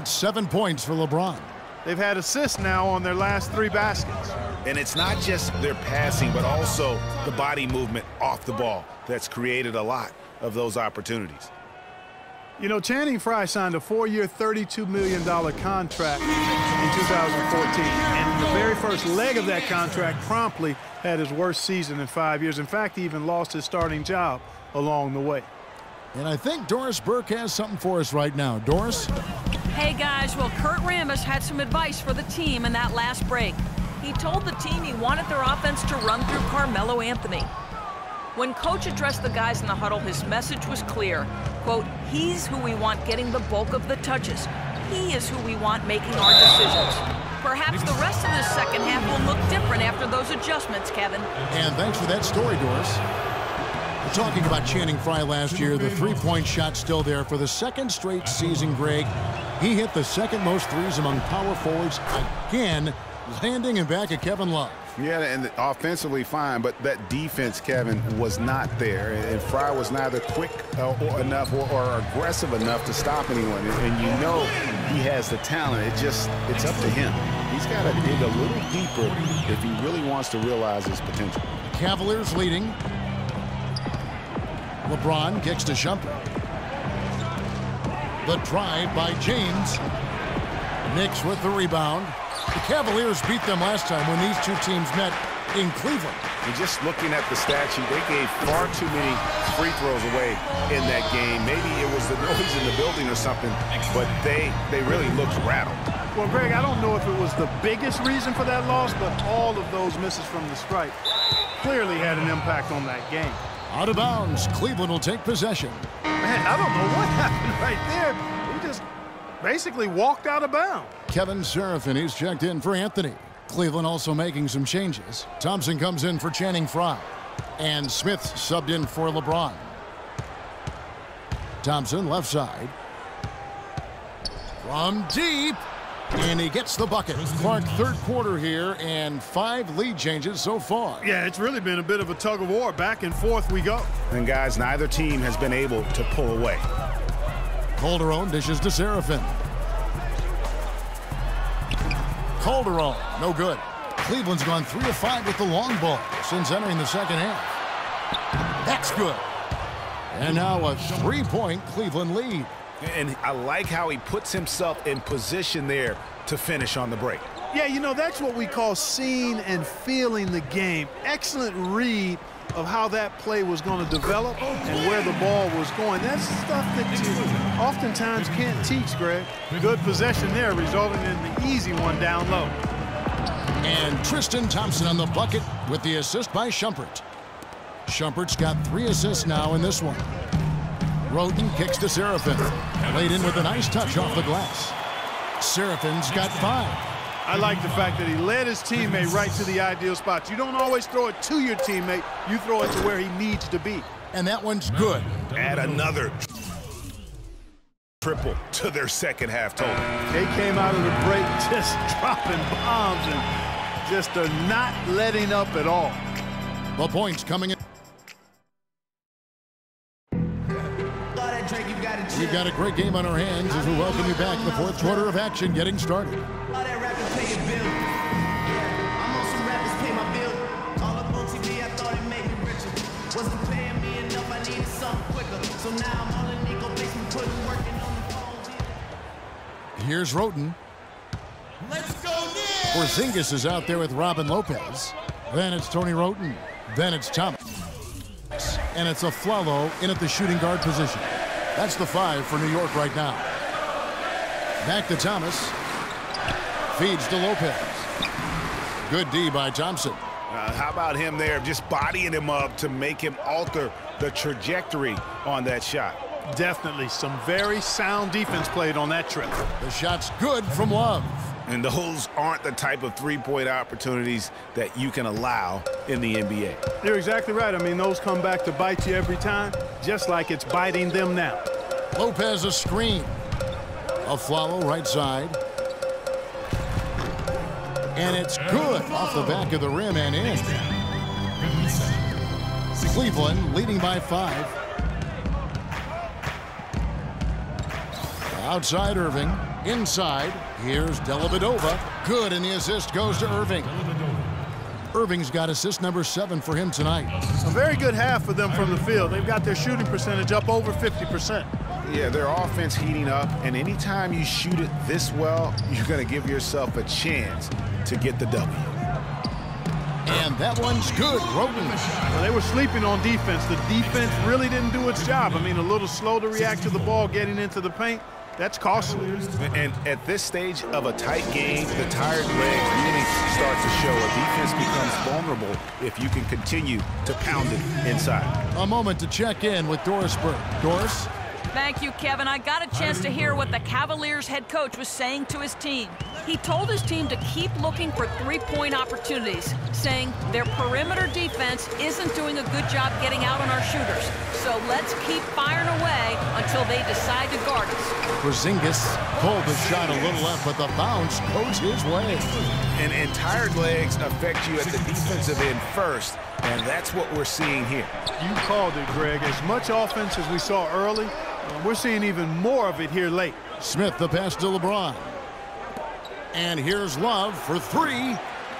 7 points for LeBron. They've had assists now on their last 3 baskets. And it's not just their passing, but also the body movement off the ball that's created a lot of those opportunities. You know, Channing Frye signed a 4-year, $32 million contract in 2014. And the very first leg of that contract promptly had his worst season in 5 years. In fact, he even lost his starting job along the way. And I think Doris Burke has something for us right now. Doris? Hey, guys. Well, Kurt Rambis had some advice for the team in that last break. He told the team he wanted their offense to run through Carmelo Anthony. When Coach addressed the guys in the huddle, his message was clear. Quote, he's who we want getting the bulk of the touches. He is who we want making our decisions. Perhaps the rest of the second half will look different after those adjustments, Kevin. And thanks for that story, Doris. We're talking about Channing Frye last year. The three-point shot still there for the second straight season, Greg. He hit the second most threes among power forwards again, landing in back of Kevin Love. Yeah, and offensively fine, but that defense, Kevin, was not there. And Frye was neither quick enough or aggressive enough to stop anyone. And you know he has the talent. It's up to him. He's got to dig a little deeper if he really wants to realize his potential. Cavaliers leading. LeBron kicks to Shumpert. The drive by James. Knicks with the rebound. The Cavaliers beat them last time when these two teams met in Cleveland. And just looking at the stat sheet, they gave far too many free throws away in that game. Maybe it was the noise in the building or something, but they really looked rattled. Well, Greg, I don't know if it was the biggest reason for that loss, but all of those misses from the stripe clearly had an impact on that game. Out of bounds, Cleveland will take possession. Man, I don't know what happened right there. He just basically walked out of bounds. Kevin Seraphin is checked in for Anthony. Cleveland also making some changes. Thompson comes in for Channing Frye. And Smith subbed in for LeBron. Thompson left side. From deep. And he gets the bucket. Clark, third quarter here, and 5 lead changes so far. Yeah, it's really been a bit of a tug of war. Back and forth we go. And guys, neither team has been able to pull away. Calderon dishes to Seraphin. Calderon, no good. Cleveland's gone 3 of 5 with the long ball since entering the second half. That's good. And now a 3-point Cleveland lead. And I like how he puts himself in position there to finish on the break. Yeah, you know, that's what we call seeing and feeling the game. Excellent read of how that play was going to develop and where the ball was going. That's stuff that you oftentimes can't teach, Greg. Good possession there, resulting in the easy one down low. And Tristan Thompson on the bucket with the assist by Shumpert. Shumpert's got 3 assists now in this one. Roden kicks to Seraphin. Laid in with a nice touch off the glass. Seraphin's got 5. I like the fact that he led his teammate right to the ideal spot. You don't always throw it to your teammate. You throw it to where he needs to be. And that one's good. Add another triple to their second half total. They came out of the break just dropping bombs and just are not letting up at all. The points coming in. We've got a great game on our hands as we welcome you back. The fourth quarter of action getting started. Here's Roden. Let's go now. Porzingis is out there with Robin Lopez. Then it's Tony Roden. Then it's Thomas. And it's a Flalo in at the shooting guard position. That's the 5 for New York right now. Back to Thomas. Feeds to Lopez. Good D by Thompson. How about him there, just bodying him up to make him alter the trajectory on that shot. Definitely some very sound defense played on that trip. The shot's good from Love. And those aren't the type of three-point opportunities that you can allow in the NBA. You're exactly right. I mean, those come back to bite you every time, just like it's biting them now. Lopez a screen. A follow right side. And it's good off the back of the rim and in. Cleveland leading by 5. Outside Irving. Inside. Here's Dellavedova. Good, and the assist goes to Irving. Irving's got assist number 7 for him tonight. A very good half for them from the field. They've got their shooting percentage up over 50%. Yeah, their offense heating up, and anytime you shoot it this well, you're going to give yourself a chance to get the W. And that one's good. Roten. Well, they were sleeping on defense. The defense really didn't do its job. I mean, a little slow to react to the ball getting into the paint. That's costly. And at this stage of a tight game, the tired legs really start to show. A defense becomes vulnerable if you can continue to pound it inside. A moment to check in with Doris Burke. Doris? Thank you, Kevin. I got a chance to hear what the Cavaliers head coach was saying to his team. He told his team to keep looking for three-point opportunities, saying their perimeter defense isn't doing a good job getting out on our shooters. So let's keep firing away until they decide to guard us. Porzingis pulled the shot a little left, but the bounce goes his way. And tired legs affect you at the defensive end first, and that's what we're seeing here. You called it, Greg. As much offense as we saw early, we're seeing even more of it here late. Smith the pass to LeBron. And here's Love for 3.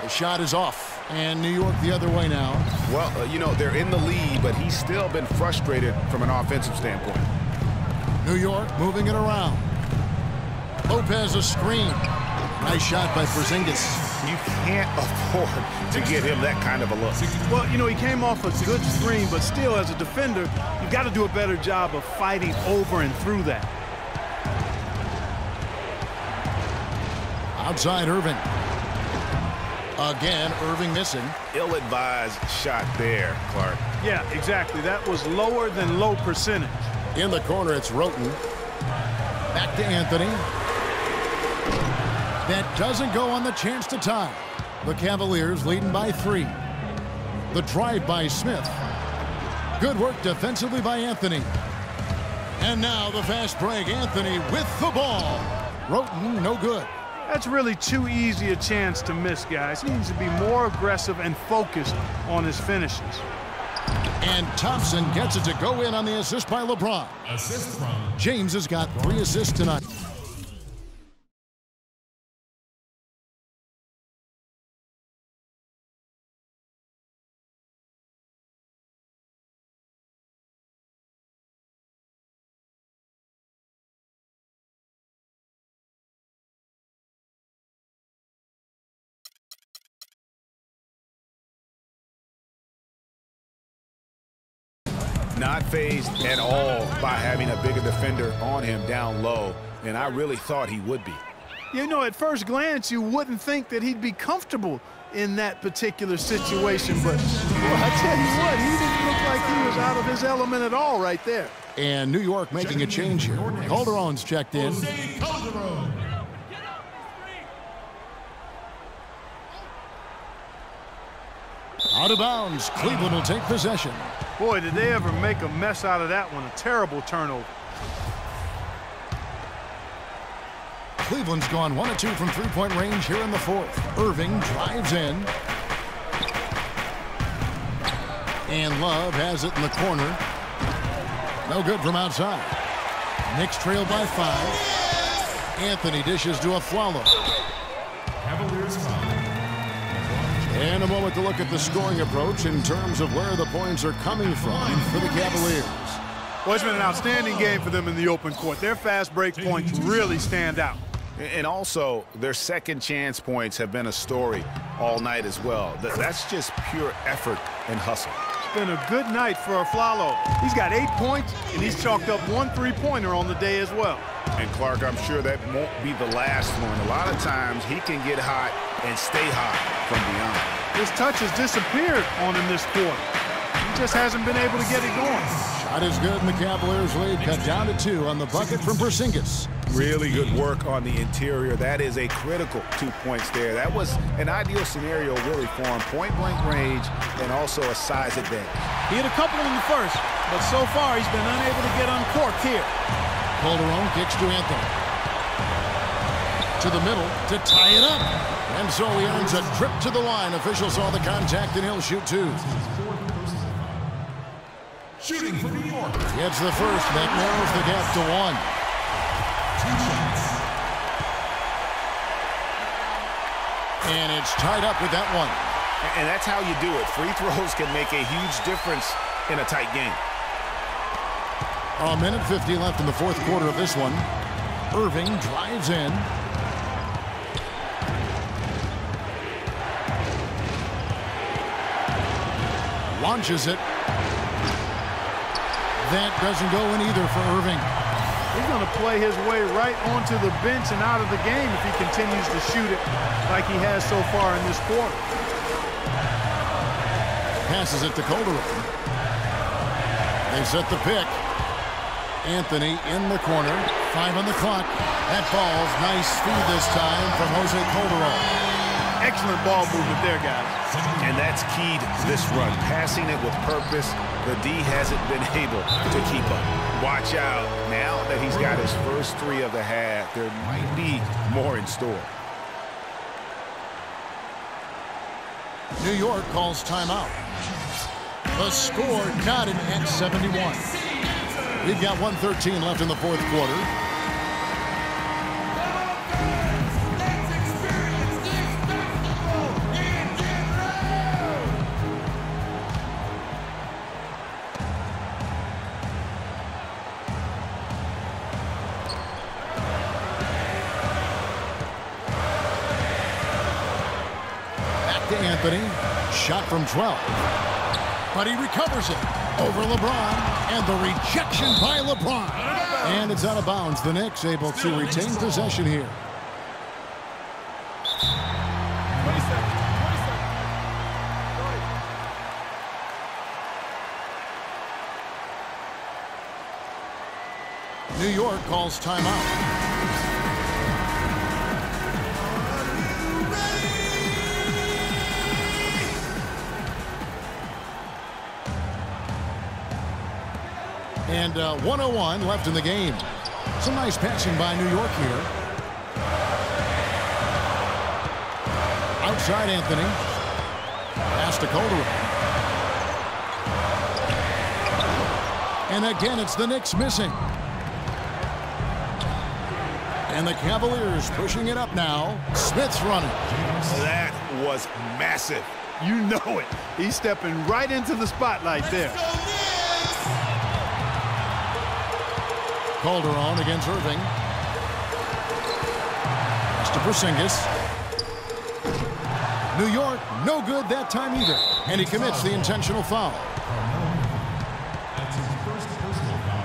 The shot is off. And New York the other way now. Well, you know, they're in the lead, but he's still been frustrated from an offensive standpoint. New York moving it around. Lopez a screen. Nice shot by Porzingis. You can't afford to give him that kind of a look. Well, you know, he came off a good screen, but still, as a defender, you've got to do a better job of fighting over and through that. Outside Irving. Again, Irving missing. Ill-advised shot there, Clark. Yeah, exactly. That was lower than low percentage. In the corner, it's Roten. Back to Anthony. That doesn't go on the chance to tie. The Cavaliers leading by 3. The drive by Smith. Good work defensively by Anthony. And now the fast break. Anthony with the ball. Roten, no good. That's really too easy a chance to miss, guys. He needs to be more aggressive and focused on his finishes. And Thompson gets it to go in on the assist by LeBron. Assist from James has got 3 assists tonight. Not phased at all by having a bigger defender on him down low, and I really thought he would be. You know, at first glance, you wouldn't think that he'd be comfortable in that particular situation, but well, I tell you what, he didn't look like he was out of his element at all right there. And New York making a change here. Calderon's checked in. Out of bounds. Cleveland will take possession. Boy, did they ever make a mess out of that one. A terrible turnover. Cleveland's gone 1 of 2 from three-point range here in the 4th. Irving drives in. And Love has it in the corner. No good from outside. Knicks trail by 5. Anthony dishes to Afflalo. Cavaliers foul. And a moment to look at the scoring approach in terms of where the points are coming from for the Cavaliers. Well, it's been an outstanding game for them in the open court. Their fast break points really stand out. And also, their second chance points have been a story all night as well. That's just pure effort and hustle. It's been a good night for Afflalo. He's got 8 points, and he's chalked up 1 3-pointer on the day as well. And Clark, I'm sure that won't be the last one. A lot of times, he can get hot and stay hot from beyond. His touch has disappeared on him this quarter. He just hasn't been able to get it going. Shot is good, and the Cavaliers lead cut down to 2 on the bucket from Porzingis. Really good work on the interior. That is a critical 2 points there. That was an ideal scenario really for him. Point-blank range and also a size advantage. He hit a couple in the first, but so far he's been unable to get uncorked here. Calderon kicks to Anthony. To the middle to tie it up. And so he earns a trip to the line. Officials saw the contact, and he'll shoot two. Shooting for New York. Gets the first. That narrows the gap to one. 2 shots. And it's tied up with that one. And that's how you do it. Free throws can make a huge difference in a tight game. A minute 50 left in the fourth quarter of this one. Irving drives in. Launches it. That doesn't go in either for Irving. He's going to play his way right onto the bench and out of the game if he continues to shoot it like he has so far in this quarter. Passes it to Calderon. They set the pick. Anthony in the corner. 5 on the clock. That falls. Nice speed this time from Jose Calderon. Excellent ball movement there, guys. And that's key to this run. Passing it with purpose. The D hasn't been able to keep up. Watch out. Now that he's got his first 3 of the half, there might be more in store. New York calls timeout. The score knotted at 71. We've got 1:13 left in the fourth quarter. Back to Anthony. Shot from 12. But he recovers it over LeBron, and the rejection by LeBron. And it's out of bounds. The Knicks able to retain possession here. 20 seconds. New York calls timeout. And 1:01 left in the game. Some nice passing by New York here. Outside Anthony. Pass to Calderon. And again, it's the Knicks missing. And the Cavaliers pushing it up now. Smith's running. That was massive. You know it. He's stepping right into the spotlight there. Calderon against Irving. Pass to Porzingis. New York, no good that time either. And he commits the intentional foul. That's his first personal foul.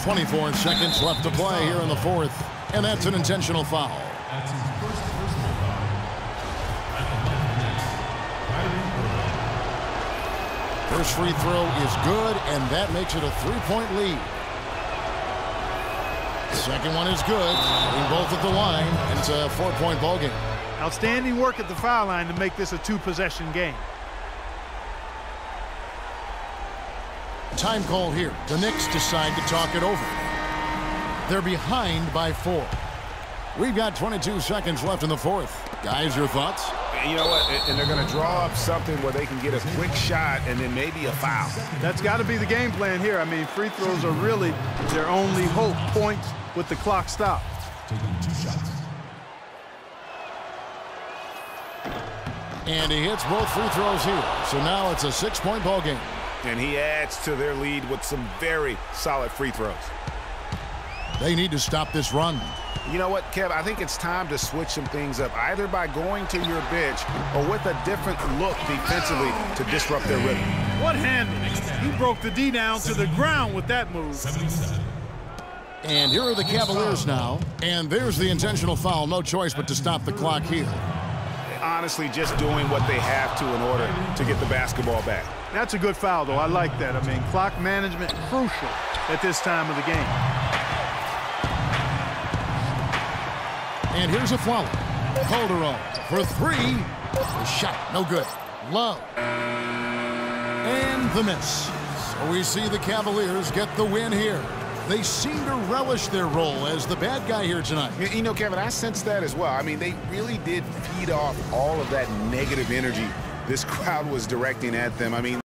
24 seconds left to play here in the fourth. And that's an intentional foul. That's his first personal foul. At the line of Knicks, Kyries. First free throw is good, and that makes it a 3-point lead. Second one is good. Putting both at the line, and it's a 4-point ball game. Outstanding work at the foul line to make this a 2-possession game. Time call here. The Knicks decide to talk it over. They're behind by 4. We've got 22 seconds left in the fourth. Guys, your thoughts? And you know what? And they're going to draw up something where they can get a quick shot and then maybe a foul. That's got to be the game plan here. I mean, free throws are really their only hope. Points with the clock stopped. Taking 2 shots. And he hits both free throws here. So now it's a 6-point ball game. And he adds to their lead with some very solid free throws. They need to stop this run. You know what, Kev? I think it's time to switch some things up, either by going to your bench or with a different look defensively to disrupt their rhythm. What handling? He broke the D down to the ground with that move. 77. And here are the Cavaliers now. And there's the intentional foul. No choice but to stop the clock here. Honestly, just doing what they have to in order to get the basketball back. That's a good foul, though. I like that. I mean, clock management crucial at this time of the game. And here's a follow. Calderon for 3. The shot, no good. Love. And the miss. So We see the Cavaliers get the win here. They seem to relish their role as the bad guy here tonight. You know, Kevin, I sense that as well. I mean, they really did feed off all of that negative energy this crowd was directing at them. I mean,